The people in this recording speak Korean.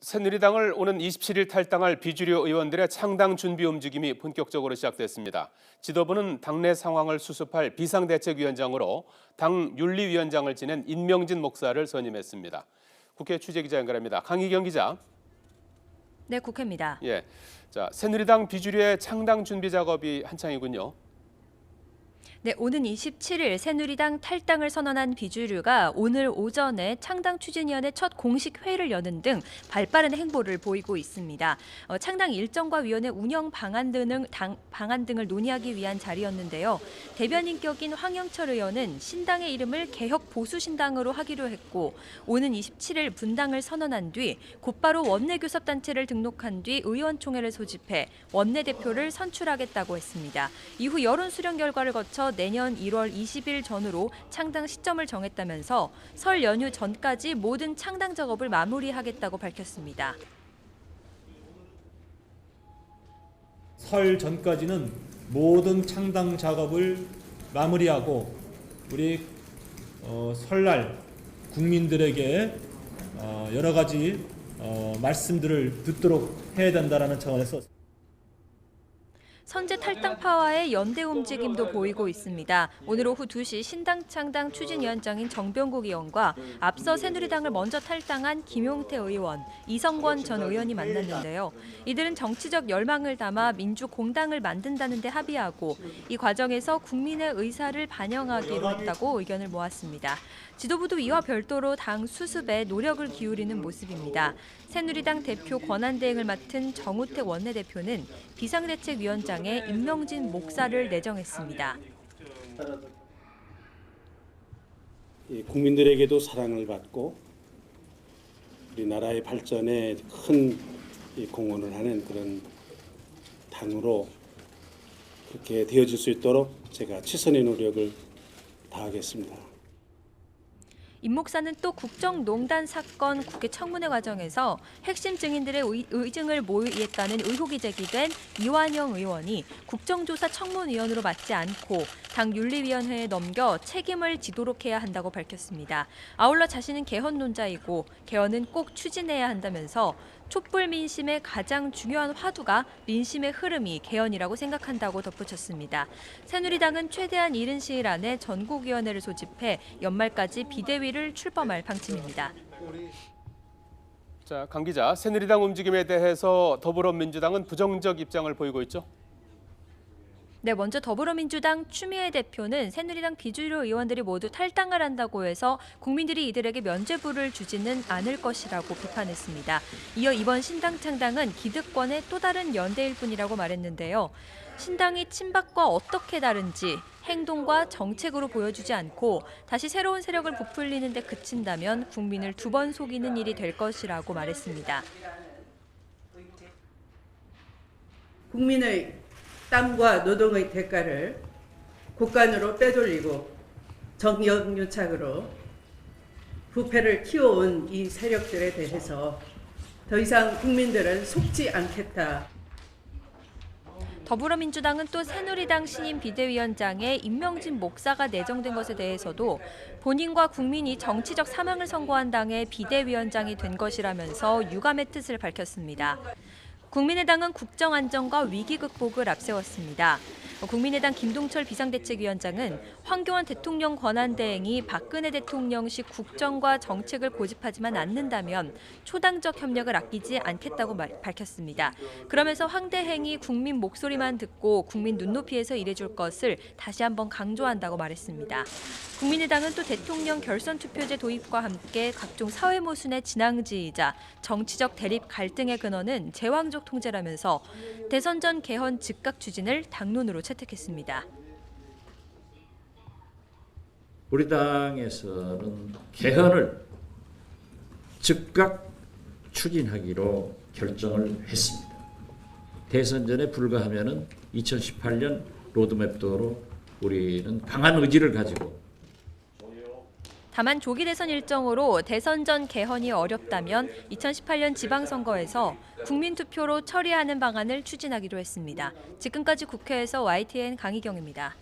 새누리당을 오는 27일 탈당할 비주류 의원들의 창당 준비 움직임이 본격적으로 시작됐습니다. 지도부는 당내 상황을 수습할 비상대책위원장으로 당 윤리위원장을 지낸 임명진 목사를 선임했습니다. 국회 취재기자 연결합니다. 강희경 기자. 네, 국회입니다. 새누리당 비주류의 창당 준비 작업이 한창이군요. 네, 오는 27일 새누리당 탈당을 선언한 비주류가 오늘 오전에 창당 추진위원회 첫 공식 회의를 여는 등 발빠른 행보를 보이고 있습니다. 창당 일정과 위원회 운영 방안 등을 논의하기 위한 자리였는데요. 대변인격인 황영철 의원은 신당의 이름을 개혁 보수신당으로 하기로 했고 오는 27일 분당을 선언한 뒤 곧바로 원내교섭단체를 등록한 뒤 의원총회를 소집해 원내대표를 선출하겠다고 했습니다. 이후 여론 수렴 결과를 거쳐 내년 1월 20일 전후로 창당 시점을 정했다면서 설 연휴 전까지 모든 창당 작업을 마무리하겠다고 밝혔습니다. 설 전까지는 모든 창당 작업을 마무리하고 우리 설날 국민들에게 여러 가지 말씀들을 듣도록 해야 된다는 차원에서 선제 탈당파와의 연대 움직임도 보이고 있습니다. 오늘 오후 2시 신당 창당 추진위원장인 정병국 의원과 앞서 새누리당을 먼저 탈당한 김용태 의원, 이성권 전 의원이 만났는데요. 이들은 정치적 열망을 담아 민주공당을 만든다는 데 합의하고 이 과정에서 국민의 의사를 반영하기로 했다고 의견을 모았습니다. 지도부도 이와 별도로 당 수습에 노력을 기울이는 모습입니다. 새누리당 대표 권한대행을 맡은 정우택 원내대표는 비상대책위원장에 임명진 목사를 내정했습니다. 국민들에게도 사랑을 받고 우리나라의 발전에 큰 공헌을 하는 그런 당으로 그렇게 되어질 수 있도록 제가 최선의 노력을 다하겠습니다. 임 목사는 또 국정농단 사건 국회 청문회 과정에서 핵심 증인들의 의증을 모의했다는 의혹이 제기된 이완영 의원이 국정조사 청문위원으로 맡지 않고 당 윤리위원회에 넘겨 책임을 지도록 해야 한다고 밝혔습니다. 아울러 자신은 개헌론자이고 개헌은 꼭 추진해야 한다면서 촛불 민심의 가장 중요한 화두가 민심의 흐름이 개헌이라고 생각한다고 덧붙였습니다. 새누리당은 최대한 이른 시일 안에 전국위원회를 소집해 연말까지 비대위를 출범할 방침입니다. 강 기자, 새누리당 움직임에 대해서 더불어민주당은 부정적 입장을 보이고 있죠? 네, 먼저 더불어민주당 추미애 대표는 새누리당 비주류 의원들이 모두 탈당을 한다고 해서 국민들이 이들에게 면죄부를 주지는 않을 것이라고 비판했습니다. 이어 이번 신당 창당은 기득권의 또 다른 연대일 뿐이라고 말했는데요. 신당이 친박과 어떻게 다른지 행동과 정책으로 보여주지 않고 다시 새로운 세력을 부풀리는 데 그친다면 국민을 두 번 속이는 일이 될 것이라고 말했습니다. 국민의 땀과 노동의 대가를 국간으로 빼돌리고 정경유착으로 부패를 키워온 이 세력들에 대해서 더 이상 국민들은 속지 않겠다. 더불어민주당은 또 새누리당 신임 비대위원장에 임명진 목사가 내정된 것에 대해서도 본인과 국민이 정치적 사망을 선고한 당의 비대위원장이 된 것이라면서 유감의 뜻을 밝혔습니다. 국민의당은 국정안정과 위기 극복을 앞세웠습니다. 국민의당 김동철 비상대책위원장은 황교안 대통령 권한대행이 박근혜 대통령식 국정과 정책을 고집하지만 않는다면 초당적 협력을 아끼지 않겠다고 밝혔습니다. 그러면서 황 대행이 국민 목소리만 듣고 국민 눈높이에서 일해줄 것을 다시 한번 강조한다고 말했습니다. 국민의당은 또 대통령 결선 투표제 도입과 함께 각종 사회 모순의 진앙지이자 정치적 대립 갈등의 근원은 제왕적 통제라면서 대선 전 개헌 즉각 추진을 당론으로 채택했습니다. 우리 당에서는 개헌을 즉각 추진하기로 결정을 했습니다. 대선 전에 불가하면은 2018년 로드맵도로 우리는 강한 의지를 가지고 다만 조기 대선 일정으로 대선 전 개헌이 어렵다면 2018년 지방선거에서 국민투표로 처리하는 방안을 추진하기로 했습니다. 지금까지 국회에서 YTN 강희경입니다.